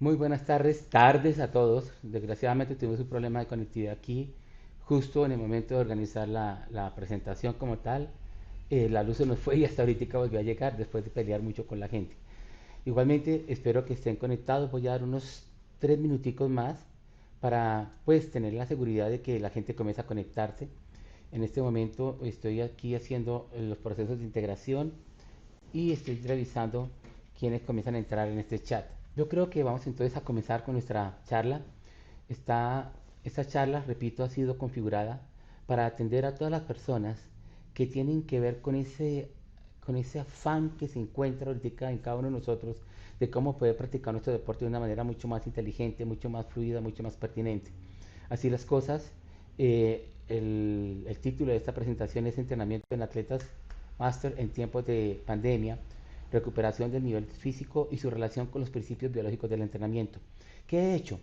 Muy buenas tardes a todos. Desgraciadamente tuvimos un problema de conectividad aquí, justo en el momento de organizar la presentación como tal. La luz se nos fue y hasta ahorita volvió a llegar después de pelear mucho con la gente. Igualmente, espero que estén conectados. Voy a dar unos 3 minuticos más para pues tener la seguridad de que la gente comience a conectarse. En este momento estoy aquí haciendo los procesos de integración y estoy revisando quienes comienzan a entrar en este chat. Yo creo que vamos entonces a comenzar con nuestra charla. Esta charla, repito, ha sido configurada para atender a todas las personas que tienen que ver con ese afán que se encuentra ahorita en cada uno de nosotros de cómo poder practicar nuestro deporte de una manera mucho más inteligente, mucho más fluida, mucho más pertinente. Así las cosas, el título de esta presentación es Entrenamiento en Atletas Máster en tiempos de pandemia, recuperación del nivel físico y su relación con los principios biológicos del entrenamiento. ¿Qué he hecho?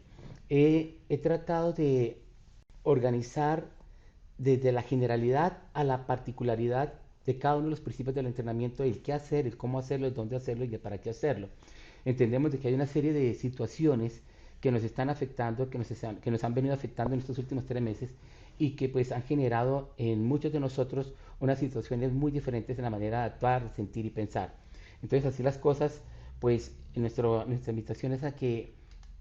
He tratado de organizar desde la generalidad a la particularidad de cada uno de los principios del entrenamiento, el qué hacer, el cómo hacerlo, el dónde hacerlo y el para qué hacerlo. Entendemos de que hay una serie de situaciones que nos están afectando, que nos han venido afectando en estos últimos 3 meses y que pues han generado en muchos de nosotros unas situaciones muy diferentes en la manera de actuar, sentir y pensar. Entonces así las cosas, pues nuestra invitación es a que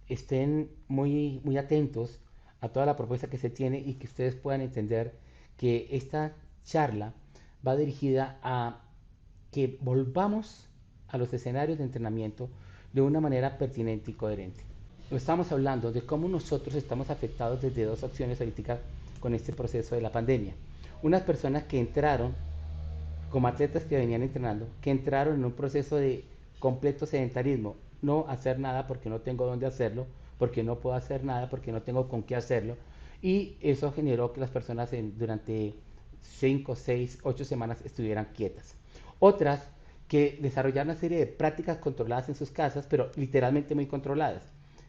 estén muy atentos a toda la propuesta que se tiene y que ustedes puedan entender que esta charla va dirigida a que volvamos a los escenarios de entrenamiento de una manera pertinente y coherente. No estamos hablando de cómo nosotros estamos afectados desde dos opciones ahorita con este proceso de la pandemia. Unas personas que entraron como atletas que venían entrenando, que entraron en un proceso de completo sedentarismo, no hacer nada porque no tengo dónde hacerlo, porque no puedo hacer nada, porque no tengo con qué hacerlo, y eso generó que las personas durante 5, 6, 8 semanas estuvieran quietas. Otras que desarrollaron una serie de prácticas controladas en sus casas, pero literalmente muy controladas,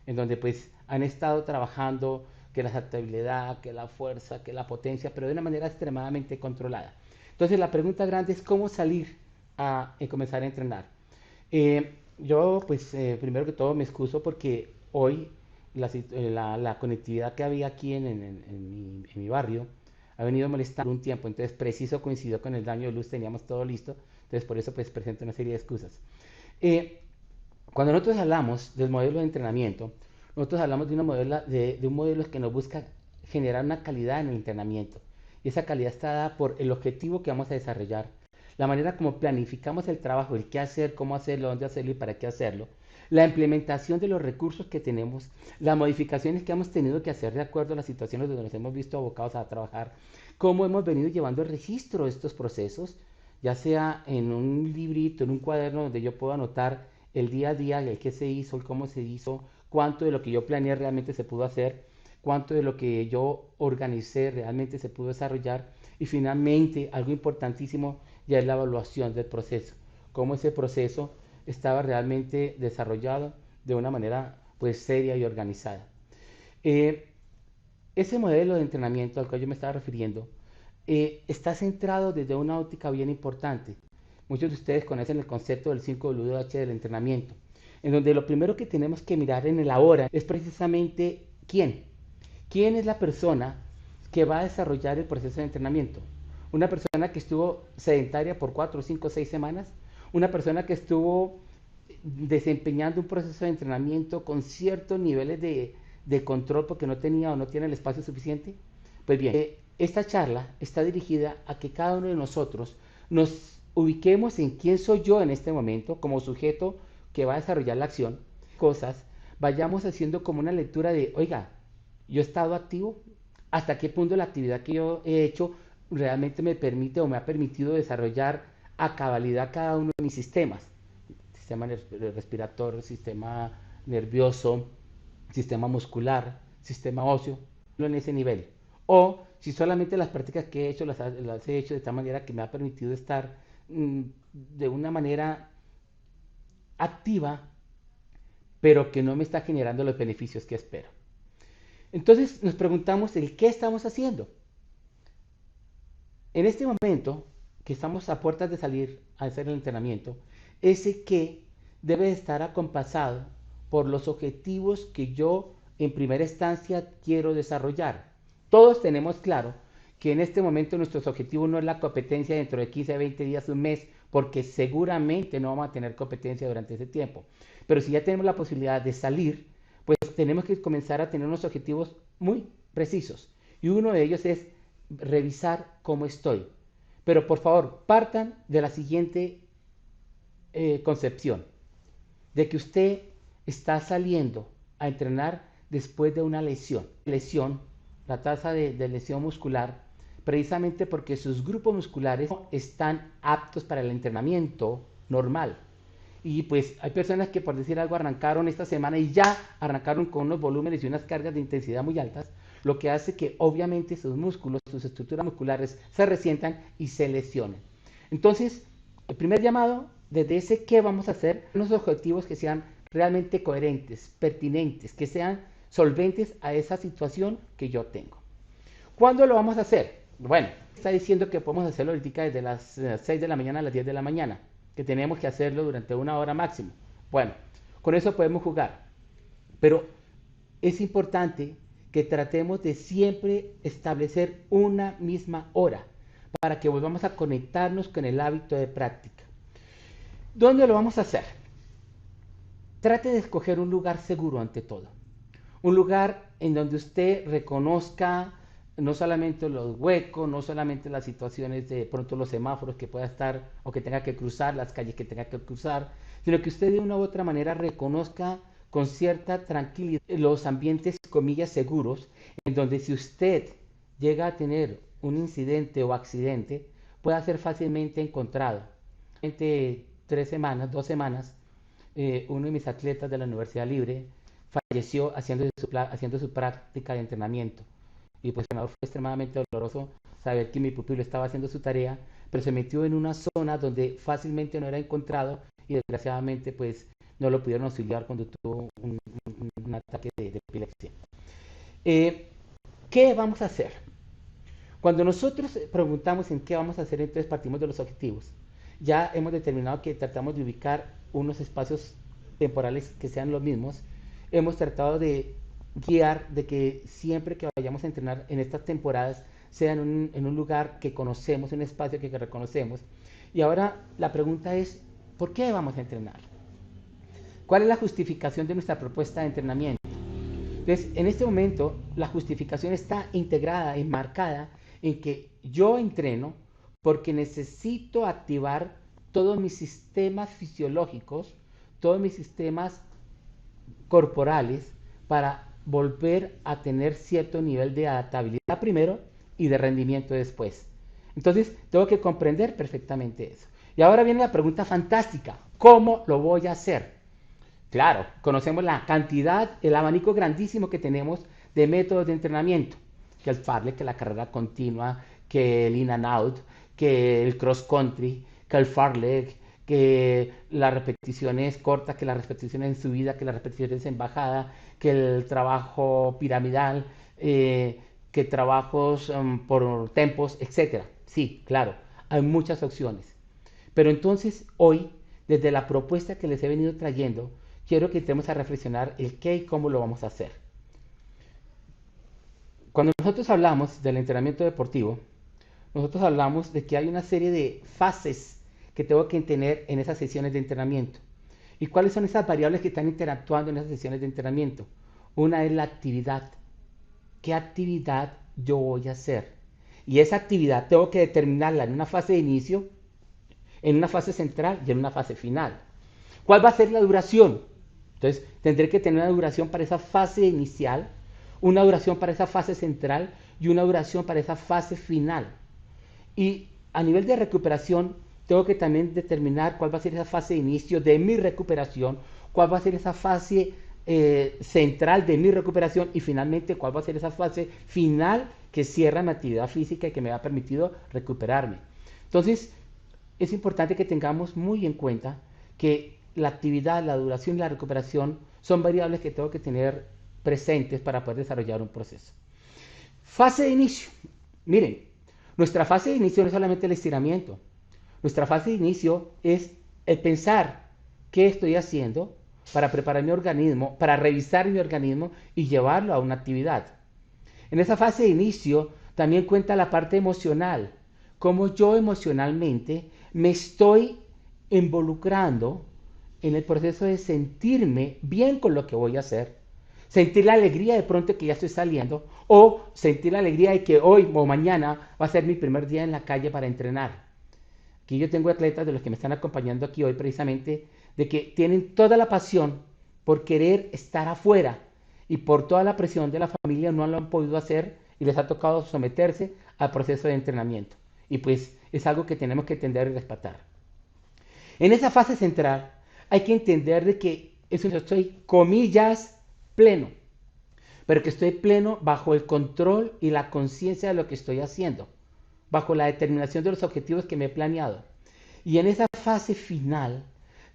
en donde pues han estado trabajando que la adaptabilidad, que la fuerza, que la potencia, pero de una manera extremadamente controlada. Entonces la pregunta grande es cómo salir a comenzar a entrenar. Yo pues primero que todo me excuso porque hoy la conectividad que había aquí en mi barrio ha venido molestando un tiempo, entonces preciso coincidió con el daño de luz, teníamos todo listo, entonces por eso pues presento una serie de excusas. Eh, Cuando nosotros hablamos del modelo de entrenamiento, nosotros hablamos de un modelo que nos busca generar una calidad en el entrenamiento. Y esa calidad está dada por el objetivo que vamos a desarrollar, la manera como planificamos el trabajo, el qué hacer, cómo hacerlo, dónde hacerlo y para qué hacerlo, la implementación de los recursos que tenemos, las modificaciones que hemos tenido que hacer de acuerdo a las situaciones donde nos hemos visto abocados a trabajar, cómo hemos venido llevando el registro de estos procesos, ya sea en un librito, en un cuaderno donde yo puedo anotar el día a día, el qué se hizo, el cómo se hizo, cuánto de lo que yo planeé realmente se pudo hacer, cuánto de lo que yo organicé realmente se pudo desarrollar y finalmente algo importantísimo ya es la evaluación del proceso, cómo ese proceso estaba realmente desarrollado de una manera pues seria y organizada. Eh, Ese modelo de entrenamiento al cual yo me estaba refiriendo está centrado desde una óptica bien importante. Muchos de ustedes conocen el concepto del 5WH del entrenamiento, en donde lo primero que tenemos que mirar en el ahora es precisamente quién. ¿Quién es la persona que va a desarrollar el proceso de entrenamiento? Una persona que estuvo sedentaria por 4, 5, 6 semanas, una persona que estuvo desempeñando un proceso de entrenamiento con ciertos niveles de control porque no tenía o no tiene el espacio suficiente. Pues bien, esta charla está dirigida a que cada uno de nosotros nos ubiquemos en quién soy yo en este momento como sujeto que va a desarrollar la acción, cosas, vayamos haciendo como una lectura de, oiga, yo he estado activo, hasta qué punto la actividad que yo he hecho realmente me permite o me ha permitido desarrollar a cabalidad cada uno de mis sistemas, sistema respiratorio, sistema nervioso, sistema muscular, sistema óseo, en ese nivel. O si solamente las prácticas que he hecho las he hecho de tal manera que me ha permitido estar de una manera activa, pero que no me está generando los beneficios que espero. Entonces nos preguntamos el qué estamos haciendo. En este momento que estamos a puertas de salir a hacer el entrenamiento, ese qué debe estar acompasado por los objetivos que yo en primera instancia quiero desarrollar. Todos tenemos claro que en este momento nuestros objetivos no es la competencia dentro de 15, 20 días, un mes, porque seguramente no vamos a tener competencia durante ese tiempo. Pero si ya tenemos la posibilidad de salir, pues tenemos que comenzar a tener unos objetivos muy precisos. Y uno de ellos es revisar cómo estoy. Pero por favor, partan de la siguiente concepción, de que usted está saliendo a entrenar después de una lesión. La tasa de lesión muscular, precisamente porque sus grupos musculares están aptos para el entrenamiento normal. Y pues hay personas que, por decir algo, arrancaron esta semana y ya arrancaron con unos volúmenes y unas cargas de intensidad muy altas, lo que hace que obviamente sus músculos, sus estructuras musculares se resientan y se lesionen. Entonces, el primer llamado, desde ese qué vamos a hacer, unos objetivos que sean realmente coherentes, pertinentes, que sean solventes a esa situación que yo tengo. ¿Cuándo lo vamos a hacer? Bueno, está diciendo que podemos hacerlo ahorita desde las 6 de la mañana a las 10 de la mañana, que tenemos que hacerlo durante 1 hora máximo. Bueno, con eso podemos jugar, pero es importante que tratemos de siempre establecer una misma hora para que volvamos a conectarnos con el hábito de práctica. ¿Dónde lo vamos a hacer? Trate de escoger un lugar seguro ante todo. Un lugar en donde usted reconozca no solamente los huecos, no solamente las situaciones de pronto los semáforos que pueda estar o que tenga que cruzar, las calles que tenga que cruzar, sino que usted de una u otra manera reconozca con cierta tranquilidad los ambientes, comillas, seguros, en donde si usted llega a tener un incidente o accidente, pueda ser fácilmente encontrado. Entre 2 semanas, uno de mis atletas de la Universidad Libre falleció haciendo su práctica de entrenamiento. Y pues fue extremadamente doloroso saber que mi pupilo estaba haciendo su tarea, pero se metió en una zona donde fácilmente no era encontrado y desgraciadamente pues no lo pudieron auxiliar cuando tuvo un ataque de epilepsia. ¿Qué vamos a hacer? Cuando nosotros preguntamos en qué vamos a hacer, entonces partimos de los objetivos. Ya hemos determinado que tratamos de ubicar unos espacios temporales que sean los mismos. Hemos tratado de guiar de que siempre que vayamos a entrenar en estas temporadas sea en un lugar que conocemos, un espacio que reconocemos. Y ahora la pregunta es, ¿por qué vamos a entrenar? ¿Cuál es la justificación de nuestra propuesta de entrenamiento? Entonces, en este momento, la justificación está integrada, enmarcada en que yo entreno porque necesito activar todos mis sistemas fisiológicos, todos mis sistemas corporales para volver a tener cierto nivel de adaptabilidad primero y de rendimiento después. Entonces, tengo que comprender perfectamente eso. Y ahora viene la pregunta fantástica, ¿cómo lo voy a hacer? Claro, conocemos la cantidad, el abanico grandísimo que tenemos de métodos de entrenamiento, que el fartlek, que la carrera continua, que el in and out, que el cross country, que el fartlek, que las repeticiones cortas, que las repeticiones en subida, que las repeticiones en bajada, que el trabajo piramidal, que trabajos por tempos, etc. Sí, claro, hay muchas opciones. Pero entonces hoy, desde la propuesta que les he venido trayendo, quiero que entremos a reflexionar el qué y cómo lo vamos a hacer. Cuando nosotros hablamos del entrenamiento deportivo, nosotros hablamos de que hay una serie de fases que tengo que tener en esas sesiones de entrenamiento. ¿Y cuáles son esas variables que están interactuando en esas sesiones de entrenamiento? Una es la actividad. ¿Qué actividad yo voy a hacer? Y esa actividad tengo que determinarla en una fase de inicio, en una fase central y en una fase final. ¿Cuál va a ser la duración? Entonces, tendré que tener una duración para esa fase inicial, una duración para esa fase central y una duración para esa fase final. Y a nivel de recuperación, tengo que también determinar cuál va a ser esa fase de inicio de mi recuperación, cuál va a ser esa fase central de mi recuperación y finalmente cuál va a ser esa fase final que cierra mi actividad física y que me ha permitido recuperarme. Entonces, es importante que tengamos muy en cuenta que la actividad, la duración y la recuperación son variables que tengo que tener presentes para poder desarrollar un proceso. Fase de inicio. Miren, nuestra fase de inicio no es solamente el estiramiento. Nuestra fase de inicio es el pensar qué estoy haciendo, para preparar mi organismo, para revisar mi organismo y llevarlo a una actividad. En esa fase de inicio también cuenta la parte emocional, cómo yo emocionalmente me estoy involucrando en el proceso de sentirme bien con lo que voy a hacer, sentir la alegría de pronto que ya estoy saliendo o sentir la alegría de que hoy o mañana va a ser mi primer día en la calle para entrenar. Aquí yo tengo atletas de los que me están acompañando aquí hoy precisamente, de que tienen toda la pasión por querer estar afuera y por toda la presión de la familia no lo han podido hacer y les ha tocado someterse al proceso de entrenamiento. Y pues es algo que tenemos que entender y respetar. En esa fase central hay que entender de que eso yo estoy, comillas, pleno, pero que estoy pleno bajo el control y la conciencia de lo que estoy haciendo, bajo la determinación de los objetivos que me he planeado. Y en esa fase final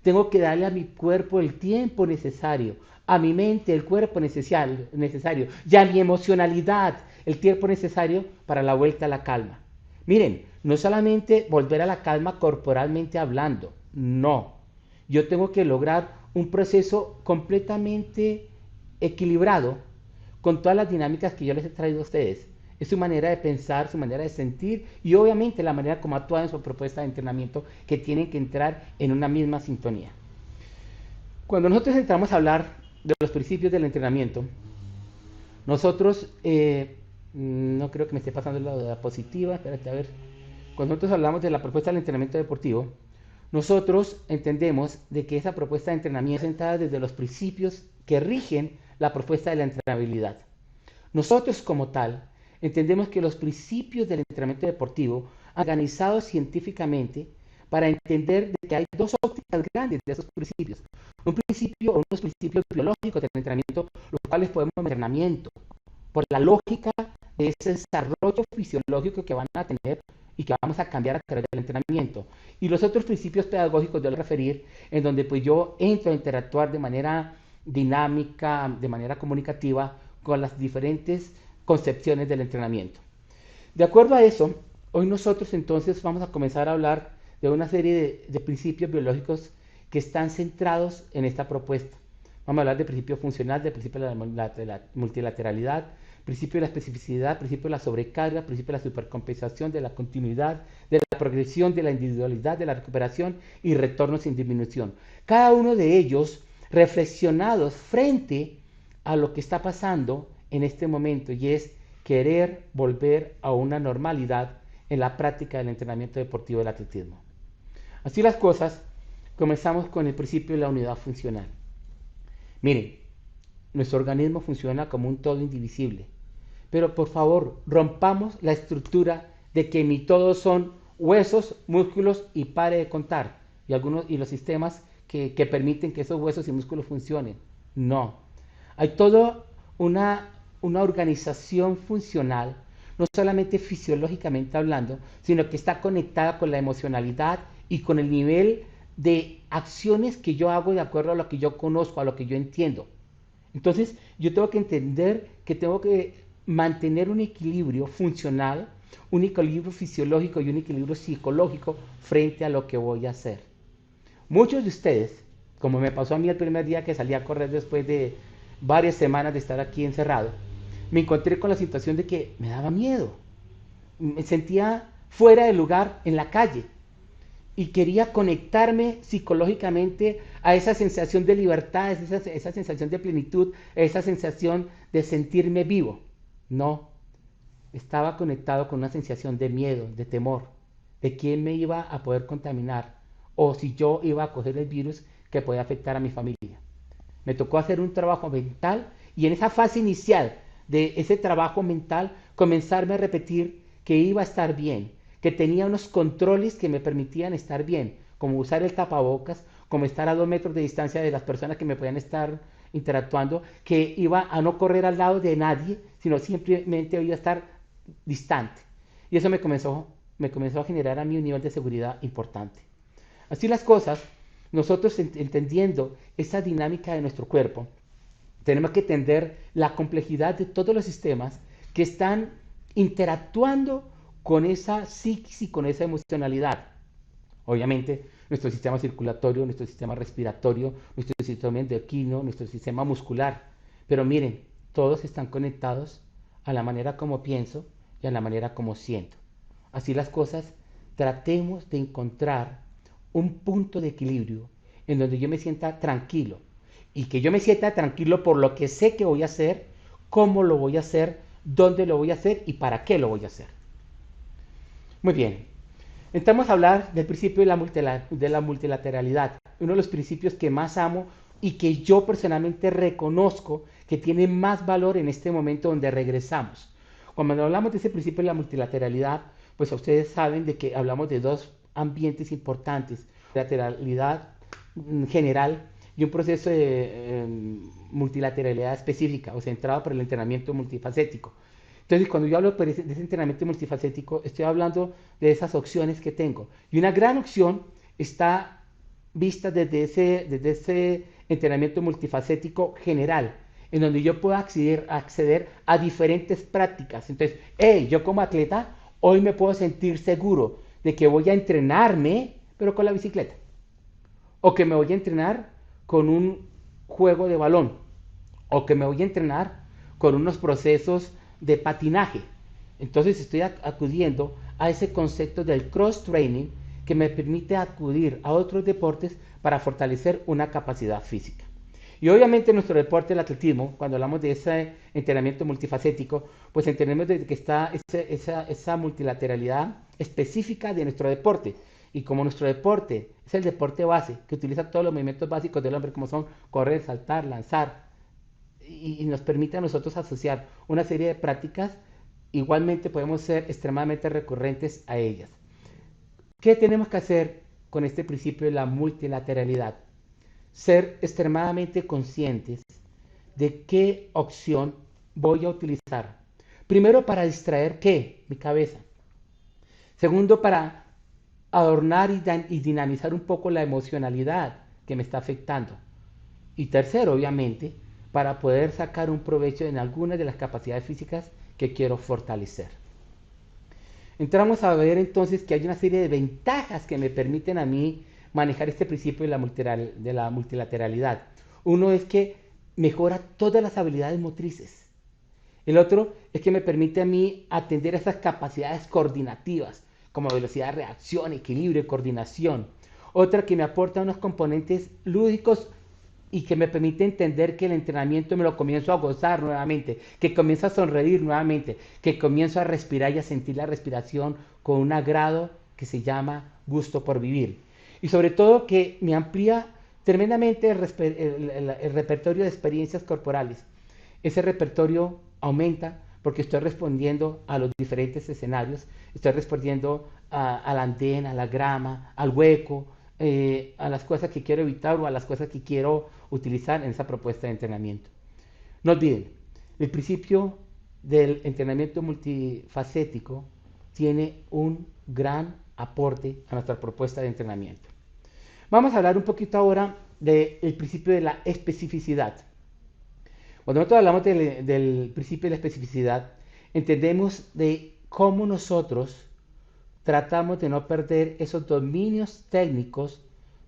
tengo que darle a mi cuerpo el tiempo necesario, a mi mente el cuerpo necesario y a mi emocionalidad el tiempo necesario para la vuelta a la calma. Miren, no solamente volver a la calma corporalmente hablando, no. Yo tengo que lograr un proceso completamente equilibrado con todas las dinámicas que yo les he traído a ustedes. Es su manera de pensar, su manera de sentir y obviamente la manera como actúan en su propuesta de entrenamiento que tienen que entrar en una misma sintonía. Cuando nosotros entramos a hablar de los principios del entrenamiento, nosotros, no creo que me esté pasando la diapositiva, espérate a ver. Cuando nosotros hablamos de la propuesta del entrenamiento deportivo, nosotros entendemos de que esa propuesta de entrenamiento es sentada desde los principios que rigen la propuesta de la entrenabilidad. Nosotros como tal entendemos que los principios del entrenamiento deportivo organizados científicamente para entender de que hay dos ópticas grandes de esos principios. Un principio o unos principios biológicos del entrenamiento, los cuales podemos entrenamiento por la lógica de ese desarrollo fisiológico que van a tener y que vamos a cambiar a través del entrenamiento. Y los otros principios pedagógicos yo les referir, en donde pues yo entro a interactuar de manera dinámica, de manera comunicativa, con las diferentes concepciones del entrenamiento. De acuerdo a eso, hoy nosotros entonces vamos a comenzar a hablar de una serie de principios biológicos que están centrados en esta propuesta. Vamos a hablar de principio funcional, de principio de la multilateralidad, principio de la especificidad, principio de la sobrecarga, principio de la supercompensación, de la continuidad, de la progresión, de la individualidad, de la recuperación y retorno sin disminución. Cada uno de ellos reflexionados frente a lo que está pasando en este momento y es querer volver a una normalidad en la práctica del entrenamiento deportivo del atletismo. Así las cosas, comenzamos con el principio de la unidad funcional. Miren, nuestro organismo funciona como un todo indivisible, pero por favor rompamos la estructura de que ni todos son huesos, músculos y pare de contar y los sistemas que permiten que esos huesos y músculos funcionen. No, hay toda una organización funcional, no solamente fisiológicamente hablando, sino que está conectada con la emocionalidad y con el nivel de acciones que yo hago de acuerdo a lo que yo conozco, a lo que yo entiendo. Entonces, yo tengo que entender que tengo que mantener un equilibrio funcional, un equilibrio fisiológico y un equilibrio psicológico frente a lo que voy a hacer. Muchos de ustedes, como me pasó a mí el primer día que salí a correr después de varias semanas de estar aquí encerrado, me encontré con la situación de que me daba miedo. Me sentía fuera de lugar en la calle y quería conectarme psicológicamente a esa sensación de libertad, esa sensación de plenitud, esa sensación de sentirme vivo. No, estaba conectado con una sensación de miedo, de temor, de quién me iba a poder contaminar o si yo iba a coger el virus que podía afectar a mi familia. Me tocó hacer un trabajo mental y en esa fase inicial de ese trabajo mental comenzarme a repetir que iba a estar bien, que tenía unos controles que me permitían estar bien, como usar el tapabocas, como estar a 2 metros de distancia de las personas que me podían estar interactuando, que iba a no correr al lado de nadie, sino simplemente iba a estar distante. Y eso me comenzó a generar a mí un nivel de seguridad importante. Así las cosas, nosotros entendiendo esa dinámica de nuestro cuerpo, tenemos que entender la complejidad de todos los sistemas que están interactuando con esa psiquis y con esa emocionalidad. Obviamente, nuestro sistema circulatorio, nuestro sistema respiratorio, nuestro sistema endocrino, nuestro sistema muscular. Pero miren, todos están conectados a la manera como pienso y a la manera como siento. Así las cosas, tratemos de encontrar un punto de equilibrio en donde yo me sienta tranquilo y que yo me sienta tranquilo por lo que sé que voy a hacer, cómo lo voy a hacer, dónde lo voy a hacer y para qué lo voy a hacer. Muy bien, entramos a hablar del principio de la multilateralidad, uno de los principios que más amo y que yo personalmente reconozco que tiene más valor en este momento donde regresamos. Cuando hablamos de ese principio de la multilateralidad, pues ustedes saben de que hablamos de dos ambientes importantes, lateralidad general y un proceso de multilateralidad específica o centrado por el entrenamiento multifacético. Entonces, cuando yo hablo de ese entrenamiento multifacético, estoy hablando de esas opciones que tengo. Y una gran opción está vista desde ese entrenamiento multifacético general, en donde yo puedo acceder a diferentes prácticas. Entonces, yo como atleta, hoy me puedo sentir seguro de que voy a entrenarme, pero con la bicicleta. O que me voy a entrenar con un juego de balón. O que me voy a entrenar con unos procesos de patinaje. Entonces estoy acudiendo a ese concepto del cross-training que me permite acudir a otros deportes para fortalecer una capacidad física. Y obviamente nuestro deporte, el atletismo, cuando hablamos de ese entrenamiento multifacético, pues entendemos de que está esa multilateralidad específica de nuestro deporte. Y como nuestro deporte es el deporte base, que utiliza todos los movimientos básicos del hombre, como son correr, saltar, lanzar, y nos permite a nosotros asociar una serie de prácticas, igualmente podemos ser extremadamente recurrentes a ellas. ¿Qué tenemos que hacer con este principio de la multilateralidad? Ser extremadamente conscientes de qué opción voy a utilizar. Primero, para distraer ¿qué? Mi cabeza. Segundo, para adornar y dinamizar un poco la emocionalidad que me está afectando. Y tercero, obviamente, para poder sacar un provecho en algunas de las capacidades físicas que quiero fortalecer. Entramos a ver entonces que hay una serie de ventajas que me permiten a mí manejar este principio de la multilateralidad. Uno es que mejora todas las habilidades motrices. El otro es que me permite a mí atender a esas capacidades coordinativas, como velocidad de reacción, equilibrio y coordinación. Otra que me aporta unos componentes lúdicos y que me permite entender que el entrenamiento me lo comienzo a gozar nuevamente, que comienzo a sonreír nuevamente, que comienzo a respirar y a sentir la respiración con un agrado que se llama gusto por vivir. Y sobre todo que me amplía tremendamente el repertorio de experiencias corporales. Ese repertorio aumenta porque estoy respondiendo a los diferentes escenarios, estoy respondiendo al andén, a la grama, al hueco, a las cosas que quiero evitar o a las cosas que quiero utilizar en esa propuesta de entrenamiento. No olviden, el principio del entrenamiento multifacético tiene un gran aporte a nuestra propuesta de entrenamiento. Vamos a hablar un poquito ahora del principio de la especificidad. Cuando nosotros hablamos del principio de la especificidad, entendemos de cómo nosotros tratamos de no perder esos dominios técnicos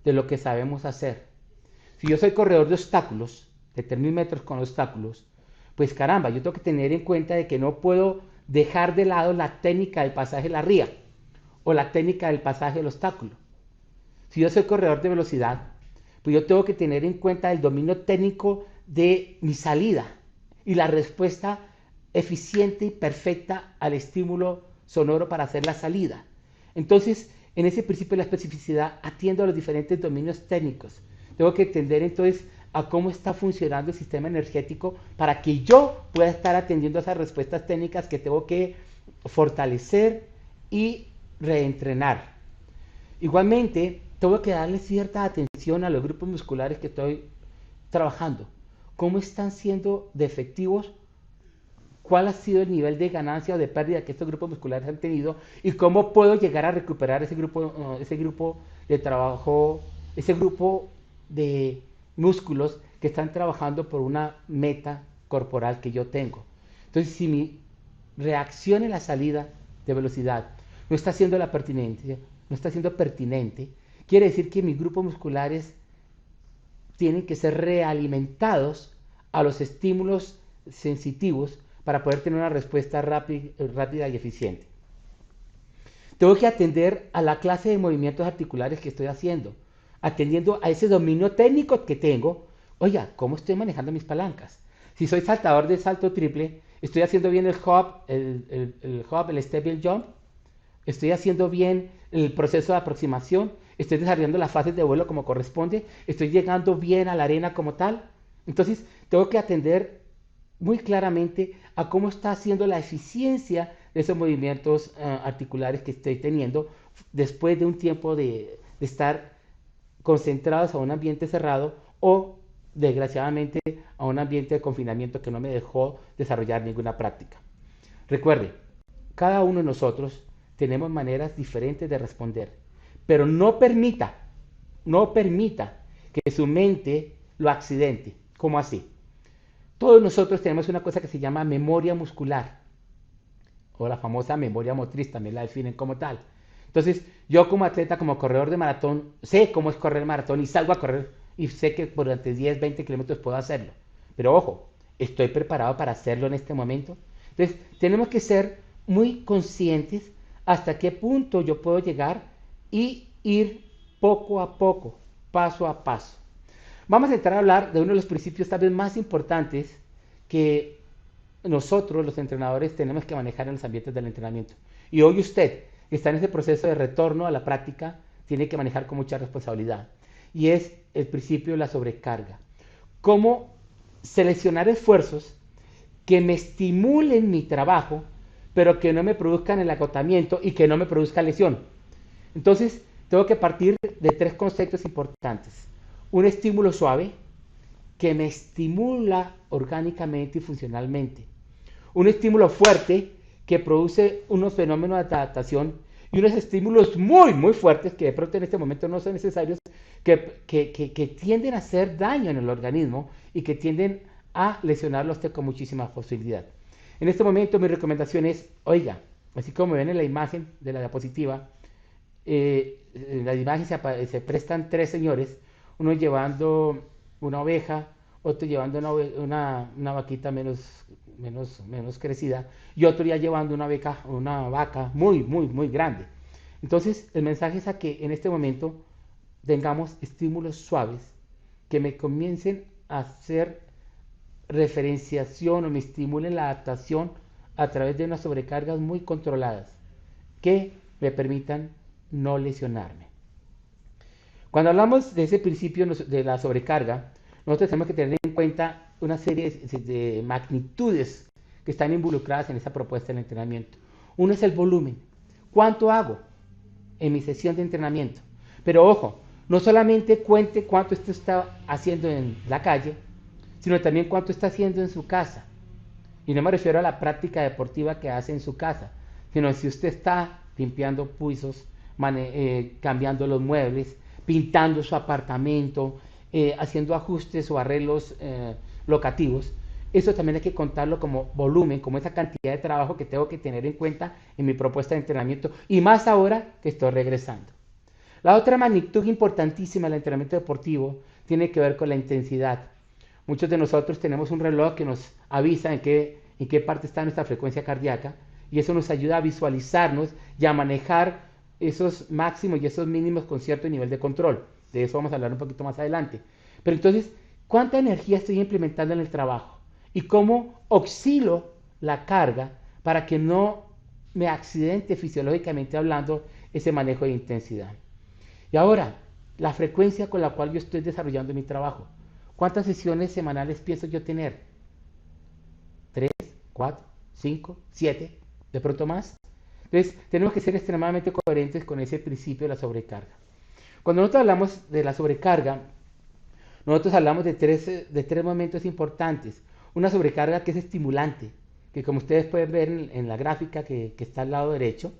de lo que sabemos hacer. Si yo soy corredor de obstáculos, de 3.000 metros con obstáculos, pues caramba, yo tengo que tener en cuenta de que no puedo dejar de lado la técnica del pasaje de la ría o la técnica del pasaje del obstáculo. Si yo soy corredor de velocidad, pues yo tengo que tener en cuenta el dominio técnico de mi salida y la respuesta eficiente y perfecta al estímulo sonoro para hacer la salida. Entonces, en ese principio de la especificidad, atiendo a los diferentes dominios técnicos. Tengo que entender entonces a cómo está funcionando el sistema energético para que yo pueda estar atendiendo a esas respuestas técnicas que tengo que fortalecer y reentrenar. Igualmente, tengo que darle cierta atención a los grupos musculares que estoy trabajando. ¿Cómo están siendo de efectivos? ¿Cuál ha sido el nivel de ganancia o de pérdida que estos grupos musculares han tenido? ¿Y cómo puedo llegar a recuperar ese grupo de trabajo, ese grupo de músculos que están trabajando por una meta corporal que yo tengo? Entonces, si mi reacción en la salida de velocidad no está siendo pertinente, quiere decir que mis grupos musculares tienen que ser realimentados a los estímulos sensitivos para poder tener una respuesta rápida y eficiente. Tengo que atender a la clase de movimientos articulares que estoy haciendo, atendiendo a ese dominio técnico que tengo. Oiga, ¿cómo estoy manejando mis palancas? Si soy saltador de salto triple, ¿estoy haciendo bien el hop, el step y el jump? ¿Estoy haciendo bien el proceso de aproximación? ¿Estoy desarrollando las fases de vuelo como corresponde? ¿Estoy llegando bien a la arena como tal? Entonces, tengo que atender muy claramente a cómo está haciendo la eficiencia de esos movimientos articulares que estoy teniendo después de un tiempo de estar concentrados a un ambiente cerrado o, desgraciadamente, a un ambiente de confinamiento que no me dejó desarrollar ninguna práctica. Recuerde, cada uno de nosotros tenemos maneras diferentes de responder, pero no permita que su mente lo accidente. ¿Cómo así? Todos nosotros tenemos una cosa que se llama memoria muscular, o la famosa memoria motriz, también la definen como tal. Entonces, yo como atleta, como corredor de maratón, sé cómo es correr maratón y salgo a correr y sé que durante 10, 20 kilómetros puedo hacerlo. Pero ojo, ¿estoy preparado para hacerlo en este momento? Entonces, tenemos que ser muy conscientes hasta qué punto yo puedo llegar y ir poco a poco, paso a paso. Vamos a entrar a hablar de uno de los principios tal vez más importantes que nosotros, los entrenadores, tenemos que manejar en los ambientes del entrenamiento. Y hoy usted, que está en ese proceso de retorno a la práctica, tiene que manejar con mucha responsabilidad. Y es el principio de la sobrecarga. Cómo seleccionar esfuerzos que me estimulen mi trabajo, pero que no me produzcan el agotamiento y que no me produzca lesión. Entonces, tengo que partir de tres conceptos importantes. Un estímulo suave que me estimula orgánicamente y funcionalmente. Un estímulo fuerte que produce unos fenómenos de adaptación y unos estímulos muy, muy fuertes que de pronto en este momento no son necesarios, que tienden a hacer daño en el organismo y que tienden a lesionarlo a usted con muchísima facilidad. En este momento mi recomendación es, oiga, así como ven en la imagen de la diapositiva, en la imagen se prestan tres señores, uno llevando una oveja, otro llevando una vaquita menos crecida y otro ya llevando una vaca muy, muy, muy grande. Entonces el mensaje es a que en este momento tengamos estímulos suaves que me comiencen a hacer referenciación o me estimulen la adaptación a través de unas sobrecargas muy controladas que me permitan no lesionarme. Cuando hablamos de ese principio de la sobrecarga, nosotros tenemos que tener en cuenta una serie de magnitudes que están involucradas en esa propuesta de entrenamiento. Uno es el volumen. ¿Cuánto hago en mi sesión de entrenamiento? Pero ojo, no solamente cuente cuánto usted está haciendo en la calle, sino también cuánto está haciendo en su casa. Y no me refiero a la práctica deportiva que hace en su casa, sino si usted está limpiando pisos, cambiando los muebles, pintando su apartamento, haciendo ajustes o arreglos locativos. Eso también hay que contarlo como volumen, como esa cantidad de trabajo que tengo que tener en cuenta en mi propuesta de entrenamiento, y más ahora que estoy regresando. La otra magnitud importantísima del entrenamiento deportivo tiene que ver con la intensidad. Muchos de nosotros tenemos un reloj que nos avisa en qué parte está nuestra frecuencia cardíaca, y eso nos ayuda a visualizarnos y a manejar esos máximos y esos mínimos con cierto nivel de control. De eso vamos a hablar un poquito más adelante. Pero entonces, ¿cuánta energía estoy implementando en el trabajo? ¿Y cómo oscilo la carga para que no me accidente fisiológicamente hablando ese manejo de intensidad? Y ahora, la frecuencia con la cual yo estoy desarrollando mi trabajo. ¿Cuántas sesiones semanales pienso yo tener? 3, 4, 5, 7, de pronto más. Entonces, tenemos que ser extremadamente coherentes con ese principio de la sobrecarga. Cuando nosotros hablamos de la sobrecarga, nosotros hablamos de tres momentos importantes. Una sobrecarga que es estimulante, que como ustedes pueden ver en la gráfica que está al lado derecho,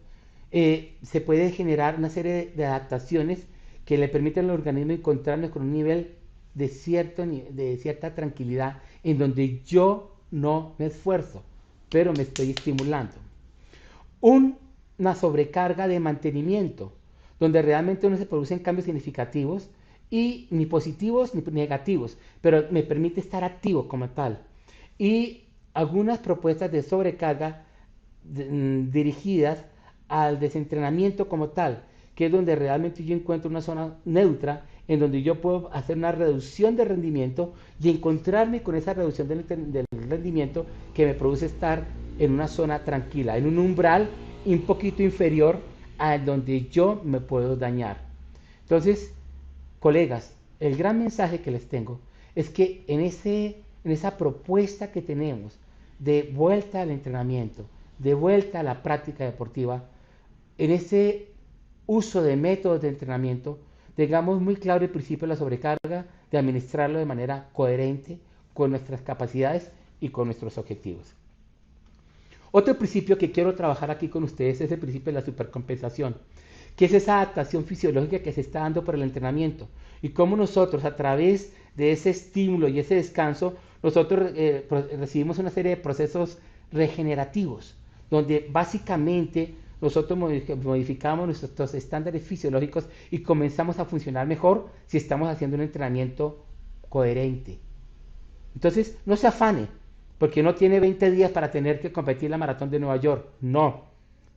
se puede generar una serie de adaptaciones que le permiten al organismo encontrarnos con un nivel de cierta tranquilidad en donde yo no me esfuerzo, pero me estoy estimulando. Una sobrecarga de mantenimiento, donde realmente no se producen cambios significativos y ni positivos ni negativos, pero me permite estar activo como tal. Y algunas propuestas de sobrecarga dirigidas al desentrenamiento como tal, que es donde realmente yo encuentro una zona neutra en donde yo puedo hacer una reducción de rendimiento y encontrarme con esa reducción del rendimiento que me produce estar en una zona tranquila, en un umbral un poquito inferior a donde yo me puedo dañar. Entonces, colegas, el gran mensaje que les tengo es que en esa propuesta que tenemos de vuelta al entrenamiento, de vuelta a la práctica deportiva, en ese uso de métodos de entrenamiento, tengamos muy claro el principio de la sobrecarga, de administrarlo de manera coherente con nuestras capacidades y con nuestros objetivos. Otro principio que quiero trabajar aquí con ustedes es el principio de la supercompensación, que es esa adaptación fisiológica que se está dando por el entrenamiento y cómo nosotros a través de ese estímulo y ese descanso, nosotros recibimos una serie de procesos regenerativos, donde básicamente nosotros modificamos nuestros estándares fisiológicos y comenzamos a funcionar mejor si estamos haciendo un entrenamiento coherente. Entonces, no se afane, porque no tiene 20 días para tener que competir la maratón de Nueva York. No.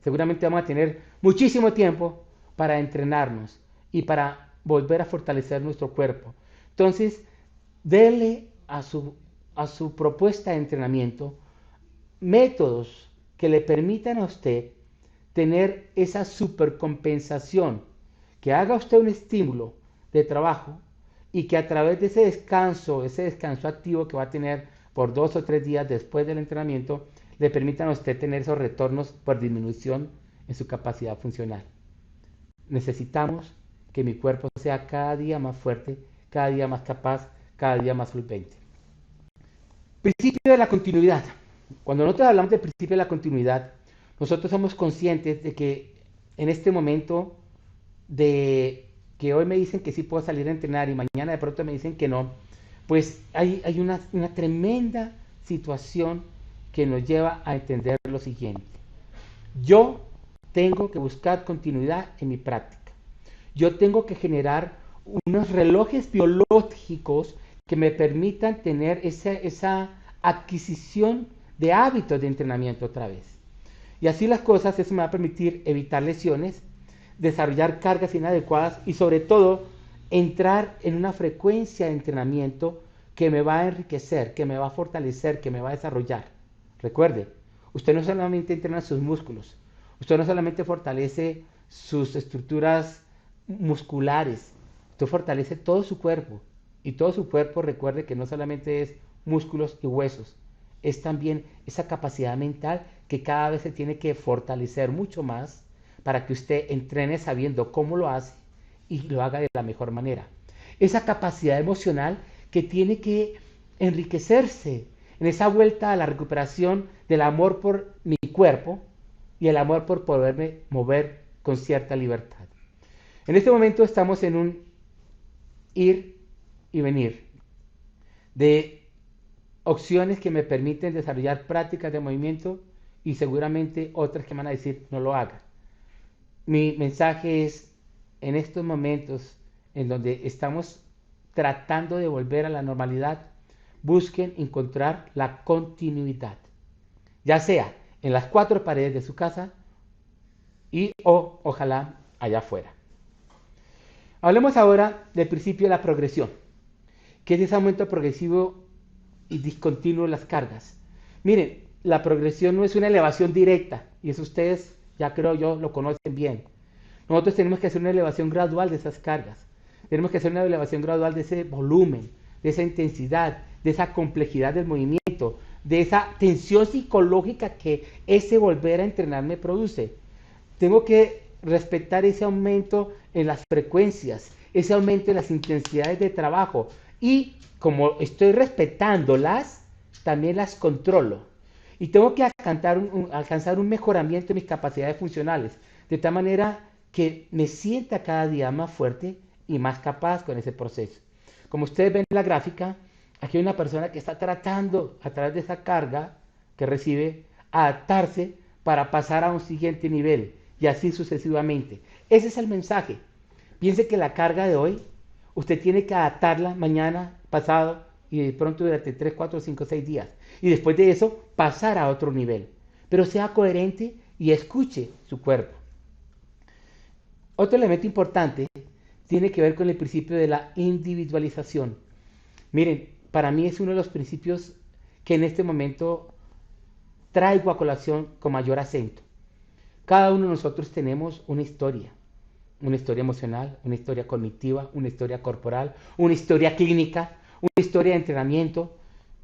Seguramente vamos a tener muchísimo tiempo para entrenarnos y para volver a fortalecer nuestro cuerpo. Entonces, dele a su propuesta de entrenamiento métodos que le permitan a usted tener esa supercompensación, que haga usted un estímulo de trabajo y que a través de ese descanso activo que va a tener por 2 o 3 días después del entrenamiento, le permitan a usted tener esos retornos por disminución en su capacidad funcional. Necesitamos que mi cuerpo sea cada día más fuerte, cada día más capaz, cada día más solvente. Principio de la continuidad. Cuando nosotros hablamos del principio de la continuidad, nosotros somos conscientes de que en este momento de que hoy me dicen que sí puedo salir a entrenar y mañana de pronto me dicen que no, pues hay una tremenda situación que nos lleva a entender lo siguiente. Yo tengo que buscar continuidad en mi práctica. Yo tengo que generar unos relojes biológicos que me permitan tener esa adquisición de hábitos de entrenamiento otra vez. Y así las cosas, eso me va a permitir evitar lesiones, desarrollar cargas inadecuadas y sobre todo entrar en una frecuencia de entrenamiento que me va a enriquecer, que me va a fortalecer, que me va a desarrollar. Recuerde, usted no solamente entrena sus músculos, usted no solamente fortalece sus estructuras musculares, usted fortalece todo su cuerpo. Y todo su cuerpo, recuerde que no solamente es músculos y huesos, es también esa capacidad mental que cada vez se tiene que fortalecer mucho más para que usted entrene sabiendo cómo lo hace y lo haga de la mejor manera. Esa capacidad emocional que tiene que enriquecerse en esa vuelta a la recuperación del amor por mi cuerpo y el amor por poderme mover con cierta libertad. En este momento estamos en un ir y venir de opciones que me permiten desarrollar prácticas de movimiento y seguramente otras que me van a decir no lo haga. Mi mensaje es, en estos momentos en donde estamos tratando de volver a la normalidad, busquen encontrar la continuidad, ya sea en las 4 paredes de su casa y ojalá allá afuera. Hablemos ahora del principio de la progresión, que es ese aumento progresivo y discontinuo de las cargas. Miren, la progresión no es una elevación directa, y eso ustedes, ya creo yo, lo conocen bien. Nosotros tenemos que hacer una elevación gradual de esas cargas. Tenemos que hacer una elevación gradual de ese volumen, de esa intensidad, de esa complejidad del movimiento, de esa tensión psicológica que ese volver a entrenar me produce. Tengo que respetar ese aumento en las frecuencias, ese aumento en las intensidades de trabajo. Y como estoy respetándolas, también las controlo. Y tengo que alcanzar un mejoramiento en mis capacidades funcionales, de tal manera que me sienta cada día más fuerte y más capaz con ese proceso. Como ustedes ven en la gráfica, aquí hay una persona que está tratando, a través de esa carga que recibe, adaptarse para pasar a un siguiente nivel. y así sucesivamente. Ese es el mensaje. Piense que la carga de hoy, usted tiene que adaptarla mañana, pasado y de pronto durante 3, 4, 5, 6 días. Y después de eso, pasar a otro nivel. Pero sea coherente y escuche su cuerpo. Otro elemento importante tiene que ver con el principio de la individualización. Miren, para mí es uno de los principios que en este momento traigo a colación con mayor acento. Cada uno de nosotros tenemos una historia emocional, una historia cognitiva, una historia corporal, una historia clínica, una historia de entrenamiento,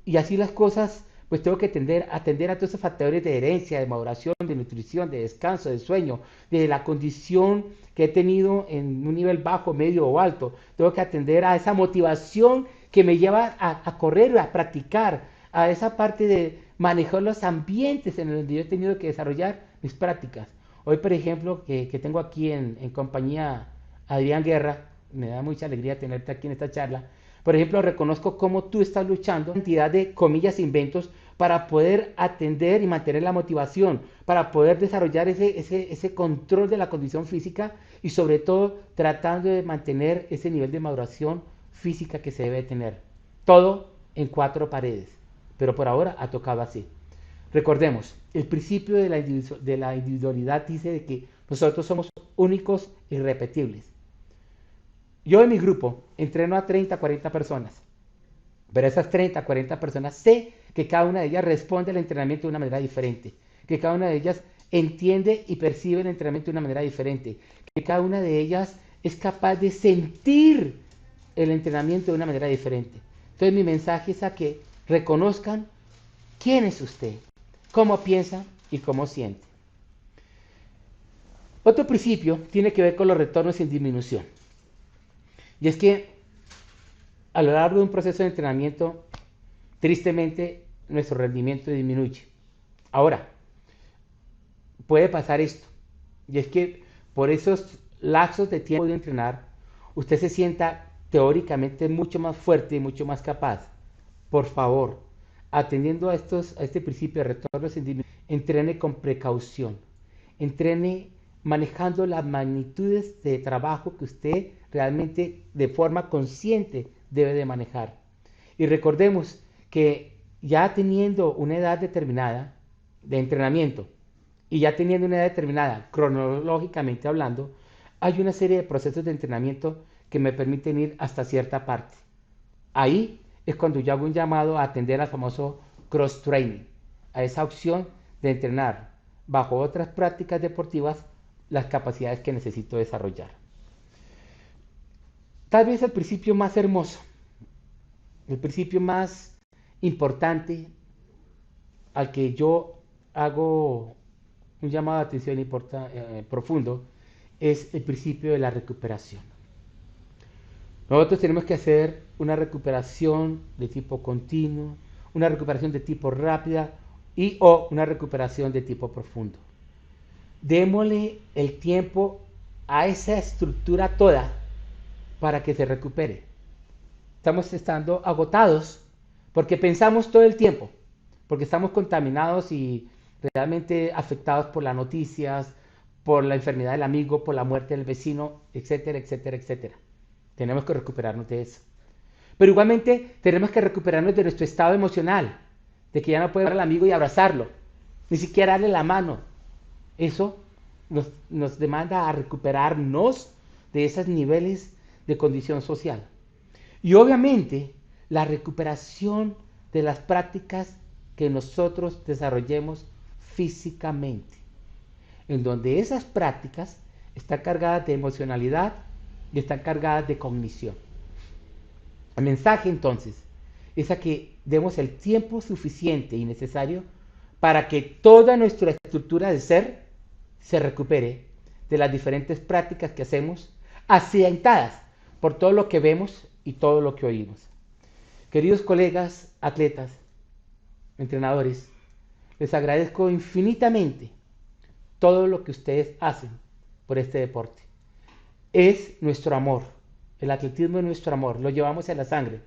y así las cosas, pues tengo que atender a todos esos factores de herencia, de maduración, de nutrición, de descanso, de sueño, de la condición que he tenido en un nivel bajo, medio o alto. Tengo que atender a esa motivación que me lleva a correr, a practicar, a esa parte de manejar los ambientes en los que yo he tenido que desarrollar mis prácticas. Hoy, por ejemplo, que tengo aquí en compañía a Adrián Guerra, me da mucha alegría tenerte aquí en esta charla. Por ejemplo, reconozco cómo tú estás luchando cantidad de comillas inventos para poder atender y mantener la motivación, para poder desarrollar ese control de la condición física y sobre todo tratando de mantener ese nivel de maduración física que se debe tener. Todo en 4 paredes, pero por ahora ha tocado así. Recordemos, el principio de la individualidad dice de que nosotros somos únicos e irrepetibles. Yo en mi grupo entreno a 30, 40 personas, pero esas 30, 40 personas sé que cada una de ellas responde al entrenamiento de una manera diferente, que cada una de ellas entiende y percibe el entrenamiento de una manera diferente, que cada una de ellas es capaz de sentir el entrenamiento de una manera diferente. Entonces mi mensaje es a que reconozcan quién es usted, cómo piensa y cómo siente. Otro principio tiene que ver con los retornos en disminución. Y es que a lo largo de un proceso de entrenamiento, tristemente, nuestro rendimiento disminuye. Ahora, puede pasar esto. Y es que por esos lapsos de tiempo de entrenar, usted se sienta teóricamente mucho más fuerte y mucho más capaz. Por favor, atendiendo a este principio de retorno, entrene con precaución, entrene manejando las magnitudes de trabajo que usted realmente de forma consciente debe de manejar. Y recordemos que ya teniendo una edad determinada de entrenamiento y ya teniendo una edad determinada cronológicamente hablando, hay una serie de procesos de entrenamiento que me permiten ir hasta cierta parte. Ahí es cuando yo hago un llamado a atender al famoso cross-training, a esa opción de entrenar bajo otras prácticas deportivas las capacidades que necesito desarrollar. Tal vez el principio más hermoso, el principio más importante al que yo hago un llamado de atención profundo es el principio de la recuperación. Nosotros tenemos que hacer una recuperación de tipo continuo, una recuperación de tipo rápida o una recuperación de tipo profundo. Démosle el tiempo a esa estructura toda para que se recupere. Estamos estando agotados porque pensamos todo el tiempo, porque estamos contaminados y realmente afectados por las noticias, por la enfermedad del amigo, por la muerte del vecino, etcétera, etcétera, etcétera. Tenemos que recuperarnos de eso. Pero igualmente tenemos que recuperarnos de nuestro estado emocional, de que ya no puedo ver al amigo y abrazarlo, ni siquiera darle la mano. Eso nos demanda a recuperarnos de esos niveles de condición social. Y obviamente la recuperación de las prácticas que nosotros desarrollemos físicamente, en donde esas prácticas están cargadas de emocionalidad y están cargadas de cognición. El mensaje entonces es a que demos el tiempo suficiente y necesario para que toda nuestra estructura de ser se recupere de las diferentes prácticas que hacemos, accidentadas por todo lo que vemos y todo lo que oímos. Queridos colegas, atletas, entrenadores, les agradezco infinitamente todo lo que ustedes hacen por este deporte. Es nuestro amor, el atletismo es nuestro amor, lo llevamos en la sangre.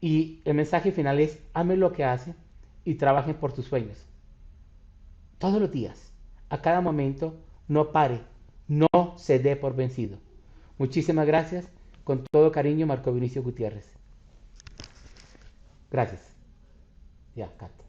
Y el mensaje final es, amen lo que hacen y trabajen por tus sueños. Todos los días, a cada momento, no pare, no se dé por vencido. Muchísimas gracias. Con todo cariño, Marco Vinicio Gutiérrez. Gracias. Ya, Kat.